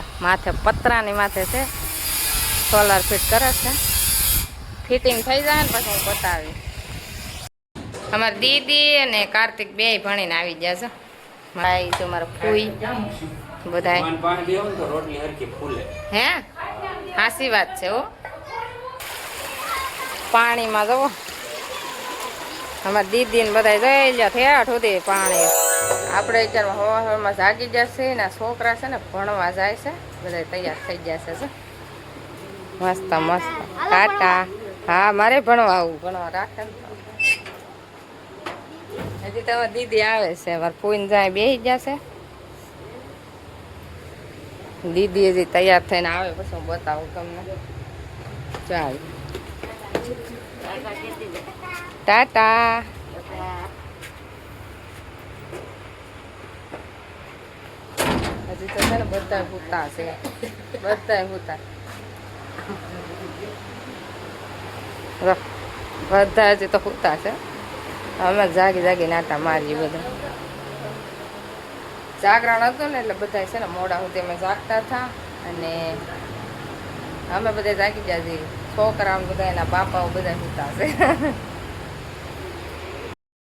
માથે પતરાની માથે છે સોલાર ફિટ કરે છે. ફિટિંગ થઈ જાય ને પછી હું બતાવી. અમારી દીદી અને કાર્તિક બે ભણીને આવી ગયા છે. ભાઈ તો મારા ફૂઈ બધા હે હાસી વાત છે. હો પાણીમાં જવો અમારી દીદી ને બધા જઈ ગયા ઠેઠ સુધી પાણી. આપણે અત્યારમાં હવામાં જાગી જશે ને છોકરા છે ને ભણવા જાય છે. બધા તૈયાર થઈ જશે છે. મસ્ત મસ્ત ટાટા. હા મારે ભણવા આવું ભણવા રાખે ને હજી તમારી દીદી આવે છે. મારે ફૂઈને જાય બેસી જશે. દીદી હજી તૈયાર થઈને આવે પછી હું બતાવું તમને. ચાલ ટાટા. હજી તો છે ને બધા ભૂતા છે. બધા ભૂતા બધા હજી તો ભૂતા છે. અમે જાગી જાગી નાટા મારીએ બધા. જાગરણ હતું ને એટલે બધા છે ને મોડા સુધી અમે જાગતા હતા અને અમે બધા જાગી ગયા છીએ. છોકરાઓ બધા એના બાપાઓ બધા ભૂતા છે.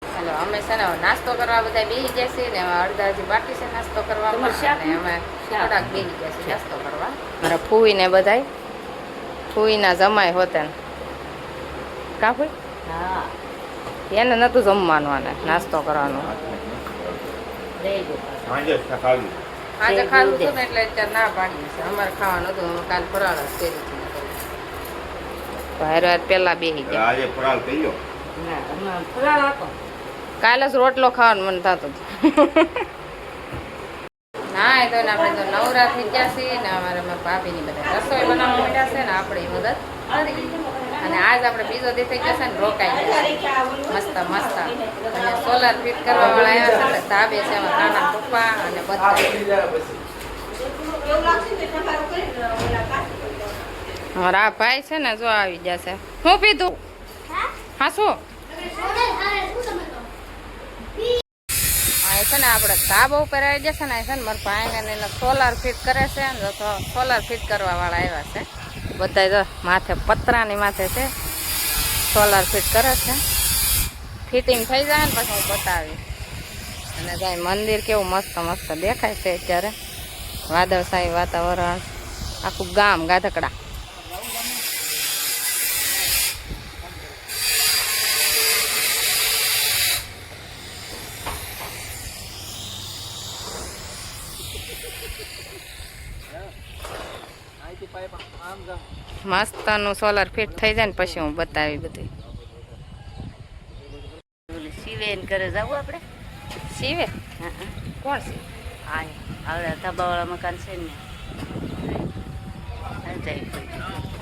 હાલો અમે છે ને નાસ્તો કરવા બધા બેસી ગયા છીએ ને અડધા હજી બાકી છે નાસ્તો કરવામાં. અમે થોડાક બેસી ગયા છીએ નાસ્તો કરવા. મારા ફૂઈને બધા ફૂઈના જમાય હોતે કા ફૂઈ? હા એને નતું જમવાનું આને નાસ્તો કરવાનો. આજે ખાવું હતું ને એટલે અત્યારે ના પાડીએ છે. અમારે ખાવાનું હતું અમે કાલ ફરાળ જ કરી હતી. પેલા બેસી ગયા. આજે ફરાળ કર્યો? ફરાળ હતો. કાલે જ રોટલો ખાવાનું મન થતું ના એ તો આપણે તો નવરા થઈ ગયા છીએ ને અમારે ભાભીની બધા રસોઈ બનાવવા માંડ્યા છે ને આપણે મદદ. અને આજ આપણે બીજો દી થઈ જશે ને રોકાઈ ગયા મસ્ત મસ્ત. અને સોલાર ફિટ કરવા વાળા આવ્યા છે. ધાબે છે એમાં નાના પપ્પા અને બધા. અમારા ભાઈ છે ને જો આવી જશે. શું પીધું? હા શું છે ને આપણે ધાબા ઉપર આવી જશે ને છે ને મારા ભાઈને એને સોલાર ફિટ કરે છે ને સોલાર ફિટ કરવા વાળા આવ્યા છે બધા. જો માથે પતરાની માથે છે સોલાર ફિટ કરે છે. ફિટિંગ થઈ જાય ને પછી હું બતાવી. અને જાય મંદિર કેવું મસ્ત મસ્ત દેખાય છે અત્યારે. વાદળછાયું વાતાવરણ. આખું ગામ ગાધકડા. મસ્ત નું સોલાર ફિટ થઈ જાય ને પછી હું બતાવી બધું. શિવે કરે જવું આપણે શિવે? કોણ છે? હા આવડા ધાબાવાળા મકાન છે ને.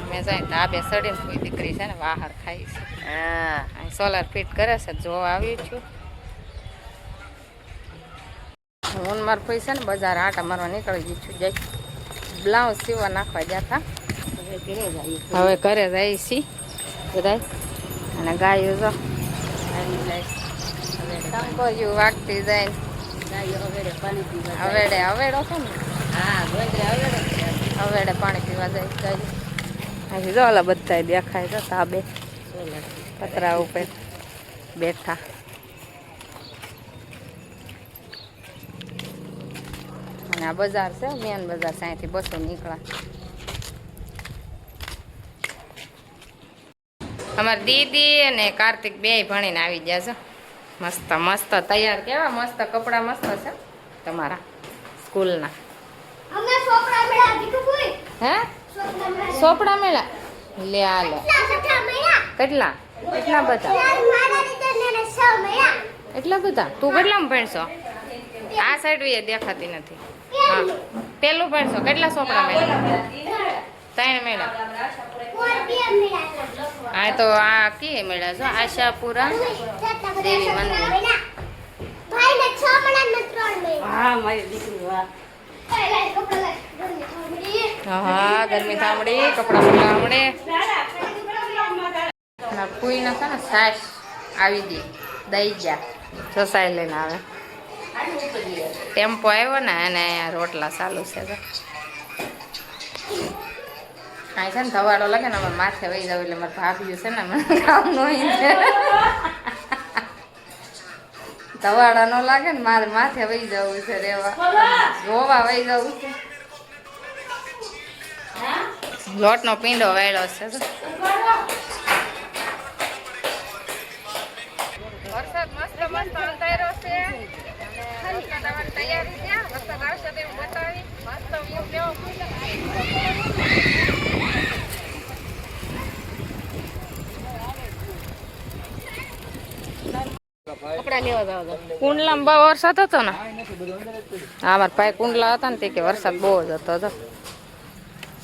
મેં જાય ધાબે સડીને કોઈ દીકરી છે ને બહાર ખાઈ છે. હા સોલાર ફિટ કરે છે. જોવા આવી છું હું મારા પૈસા ને બજાર આટા મારવા નીકળી ગઈ છું. જાય બ્લાઉઝ સીવા નાખવા જતા. હવે ઘરે જાય છી બધા. અને ગાયો જો ટંકોરિયું વાગતી જાય ને હવેડે હવેડો છે ને. હા હવેડે પાણી પીવા જાય ગાયો. હજી જો ઓલા બધા દેખાય તો ધાબે પતરા ઉપર બેઠા. અને આ બજાર છે મેન બજાર છે. અહીંથી બસો નીકળ્યા. અમારી દીદી અને કાર્તિક બે ભણીને આવી ગયા છે. મસ્ત મસ્ત તૈયાર. કેવા મસ્ત કપડા મસ્ત છે તમારા સ્કૂલના. હે સોપડા મેળા લે આ લે. કેટલા એટલા બધા? એટલા બધા? તું કેટલામાં ભણશો? આ સાઈડ એ દેખાતી નથી. હા પેલું ભણશો. કેટલા સોપડા મેળા? 3 મેળા. હા તો આ કે મેળા છો? આશાપુરા દેવી મંદિર. હા ગરમી થામડી કપડા પકડા હમણે. ફૂઈને છે ને સાસ આવી ગઈ દઈ ગયા સસાઈ લઈને આવે. ટેમ્પો આવ્યો ને અને રોટલા ચાલુ છે. આ છે ને ધવાડો લાગે ને અમારે માથે વહી જાવ એટલે મારે ભાભી છે ને મને કામ નહીં છે ધવાડા ન લાગે ને મારે માથે વહી જવું છે રેવા જોવા વહી જવું છે લોટનો પીંડો વાળ્યો છે વરસાદ મસ્ત મસ્ત અંધારો છે વરસાદ આવવાની તૈયારી છે વરસાદ આવશે તો એવું બતાવી મસ્ત વ્યૂ કેવો કપડા લેવા જાવ કુંડલામાં બહુ વરસાદ હતો ને હા મારા ભાઈ કુંડલા હતા ને તે કે વરસાદ બહુ જ હતો તો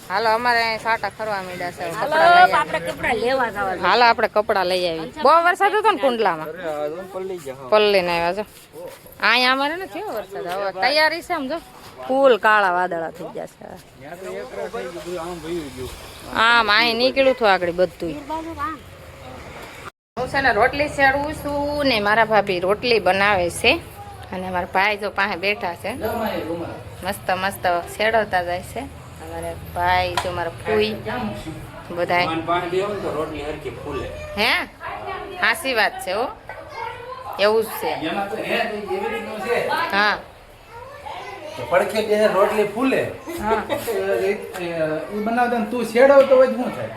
હાલો અમારે અહીં સાટા ફરવા માંડ્યા છે આપણે કપડા લેવા જવા હાલો આપણે કપડા લઈ આવી બહુ વરસાદ હતો ને કુંડલામાં પલ્લીને આવ્યા છો અહીંયા અમારે નથી હો વરસાદ હવે તૈયારી છે આમ જો ફૂલ કાળા વાદળા થઈ ગયા છે આમ અહીં નીકળ્યું હતું આગળ બધું હું છે ને રોટલી શેડવું છું ને મારા ભાભી રોટલી બનાવે છે અને મારા ભાઈ જો પાસે બેઠા છે મસ્ત મસ્ત શેડવતા જાય છે અમારે ભાઈ જો મારા ફૂઈ બધા હે હાસી વાત છે હો એવું જ છે હા પડખે બે રોટલી ફૂલે ઈ બનાવતા તું શેડવ તો હોય શું થાય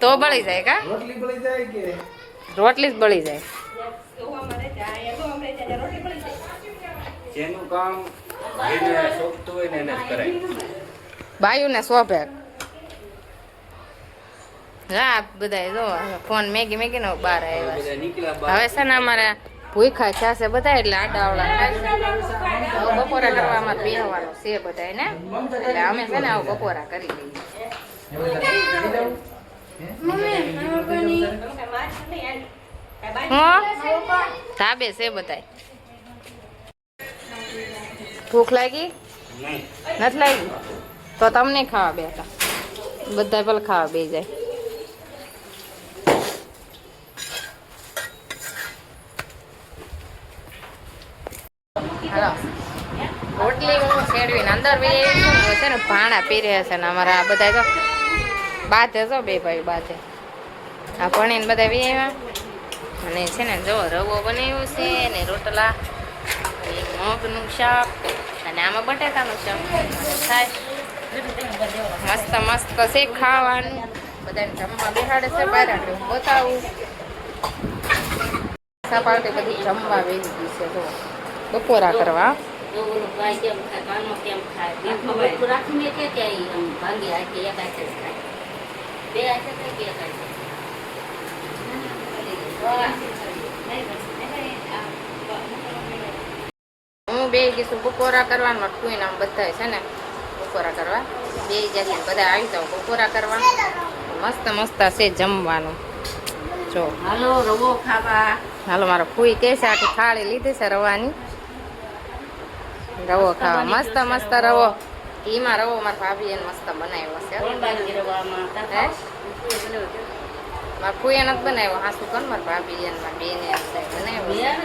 તો બળી જાય કા રોટલી બળી જાય કે રોટલી જ બળી જાય જેનું કામ એને શોભતું હોય ને એને જ કરાય બાયુને શોભે હા બધા જો ફોન મેગી મેગી નો બહાર આવ્યા છે. હવે છે ને અમારે ભૂખા થયા છે બધા એટલે આડાવડા બપોરા કરવા અમારે બેહવાનું છે બધા ને એટલે અમે છે ને આવું બપોરા કરી લઈએ ધાબે છે બધા ભૂખ લાગી નથી લાગી તો તમને ખાવા બેઠા બધા પેલા ખાવા બે જાય રોટલી હું શેડવીને અંદર છે ને ભાણા પીરે છે ને અમારા બધા તો બાધે છો બે ભાઈ બાધે આ ભણીને બધા વી આવ્યા અને છે ને જો રવો બનાવ્યો છે ને રોટલા મગનું શાક અને આમાં બટાકાનું શાક છાશ મસ્ત મસ્ત છે ખાવાનું બધાને જમવા બેહાડે છે બહાર હું બતાવું સપાટી બધી જમવા બેસી ગઈ છે જો બપોરા કરવા હું બે ગઈશું બપોરા કરવાનું કોઈને આમ બધા છે ને બપોરા કરવા બે જશે બધા આવી જાવ બપોરા કરવા મસ્ત મસ્ત છે જમવાનું જો હાલો રવો ખાવા હાલો મારો ફૂઈ કે છે આખી થાળી લીધી છે રવાની રવો ખાવા મસ્ત મસ્ત રવો એમાં રવો મારા ભાભી એને મસ્ત બનાવ્યો છે મારા ફૂઈ નથી બનાવ્યો હાસુ કર મારા ભાભી એને મારા બેને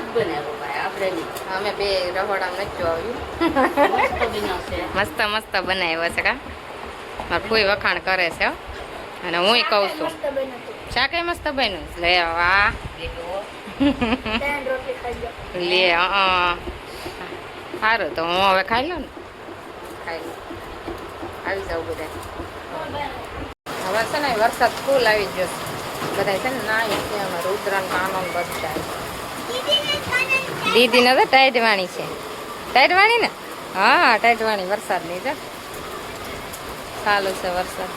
બનાવ્યો અમે બે રહોડા નથી આવ્યું મસ્ત મસ્ત બનાવ્યો છે કા મારા ફૂઈ વખાણ કરે છે અને હું કહું છું શાક મસ્ત બન્યું લે વાહ લે સારું તો હું હવે ખાઈ લઉં ને ખાઈ લઉં આવી જાઉં બધા હવે છે ને વરસાદ ફૂલ આવી ગયો બધા છે ને ના છે અમારે ઉત્તરાયણ કાનો બધા દીદીને તો ટાઈટવાણી છે ટાઈટવાણી ને હા ટાઈટવાણી વરસાદની છે ચાલુ છે વરસાદ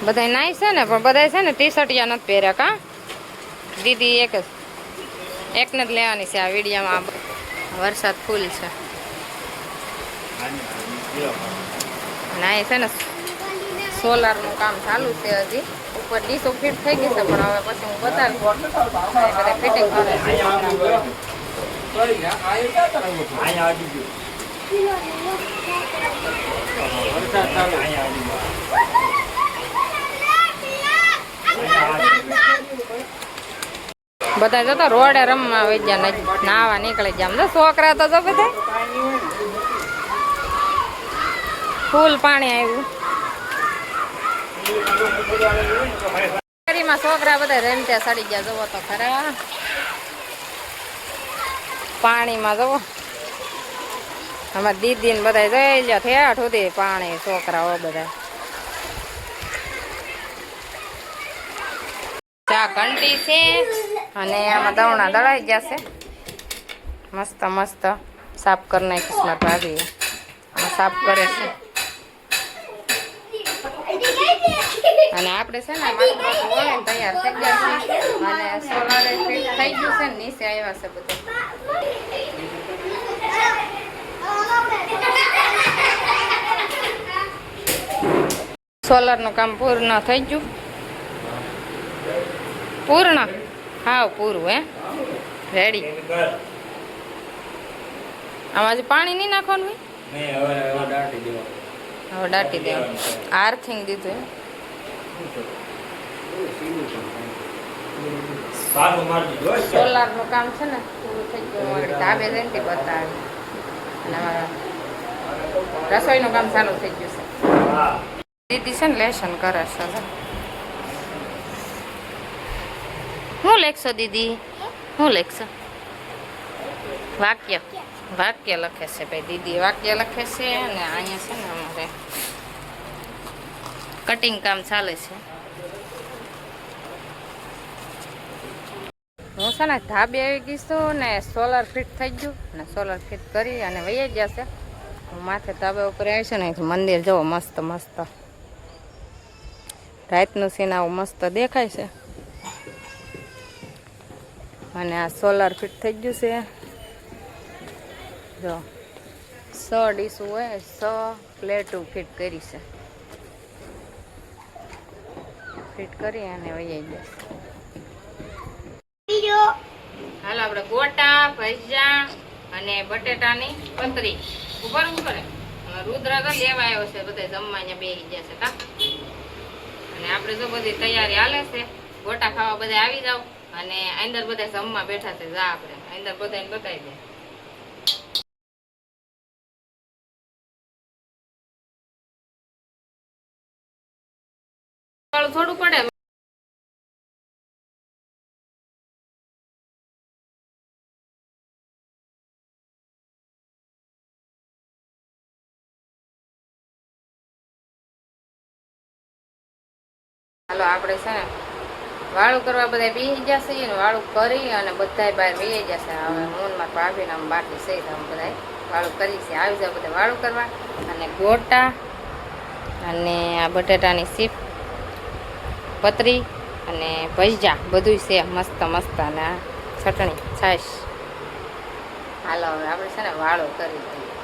બધા નાઈ છે ને પણ બધા છે ને ટી શર્ટિયા નથી પહેર્યા કા દીદી એકને જ લેવાની છે આ વિડીયોમાં વરસાદ ફૂલ છે ના છે ને સોલારનું કામ ચાલુ છે હજી ઉપર ડીશો ફિટ થઈ ગઈ છે પણ હવે પછી હું બતાવીશ બધા ફિટિંગ કરે બધા જતો રોડે રમવા વહી ગયા નાવા નીકળી ગયા છોકરા તો જો બધા ફૂલ પાણી આવ્યું. શેરીમાં છોકરા બધા રેંટે સડી ગયા. જવો તો ખરા પાણીમાં. જવો અમારી દીદી ને બધા જઈ ગયા ઠેઠ સુધી પાણી. છોકરાઓ બધા ચા ઘંટી છે અને આમાં દવણા દળાઈ ગયા છે. મસ્ત મસ્ત સાફ કરી નાખીશ મારી ભાભી. આમાં સાફ કરે છે. અને આપણે છે ને માથું હોય ને તૈયાર થઈ ગયા છે. અને સોલારે ફિટ થઈ ગયું છે ને નીચે આવ્યા છે બધું. સોલારનું કામ પૂર્ણ થઈ ગયું. પૂર્ણ હાવ પૂરું હે રેડી. આમાં હજી પાણી નહીં નાખવાનું હોય. હવે દાટી દેવાનું. આર્થિંગ દીધું એમ. સોલારનું કામ છે ને પૂરું થઈ ગયું. મારી ધાબે જઈને બતાવી. અને અમારા રસોઈનું કામ ચાલુ થઈ ગયું છે. દીદી છે ને લેસન કરે છે. શું લેખશો દીદી? શું લેખશો? વાક્ય વાક્ય લખે છે ભાઈ. દીદી વાક્ય લખે છે. અને અહીંયા છે ને અમારે કટિંગ કામ ચાલે છે. હું છે ને ધાબે આવી ગઈ છું ને સોલાર ફિટ થઈ ગયું. ને સોલાર ફિટ કરી અને વહી જશે. હું માથે ધાબા ઉપર આવી છે ને અહીંથી મંદિર જવો મસ્ત મસ્ત રાતનું સીન આવું મસ્ત દેખાય છે. અને આ સોલાર ફિટ થઈ ગયું છે. જો 100 ડીશું હોય 100 પ્લેટું ફિટ કરી છે. ફિટ કરી અને વહી જશે. હાલો આપણે ગોટા ભજીયા અને બટેટાની પતરી ઉપર કરે. રુદ્ર તો લેવા આવ્યો છે. બધા જમવા અહીંયા બેસી ગયા છે કા. અને આપણે જો બધી તૈયારી હાલે છે. ગોટા ખાવા બધા આવી જાવ. અને અંદર બધા જમવા બેઠા છે. જા આપણે અંદર બધાને બતાવી દે. થોડું પડે. હાલો આપણે છે ને વાળું કરવા બધા બેસી જશે. ને વાળું કરી અને બધા બહાર બેસી જશે. હવે હું મારા ભાભીને આમ બાકી સહી આમ બધા વાળું કરી છે. આવી જાય બધા વાળું કરવા. અને ગોટા અને આ બટેટાની સીપ પતરી અને ભજીયા બધું છે મસ્ત મસ્ત. અને આ ચટણી છાશ. હાલો હવે આપણે છે ને વાળું કરી દઈએ.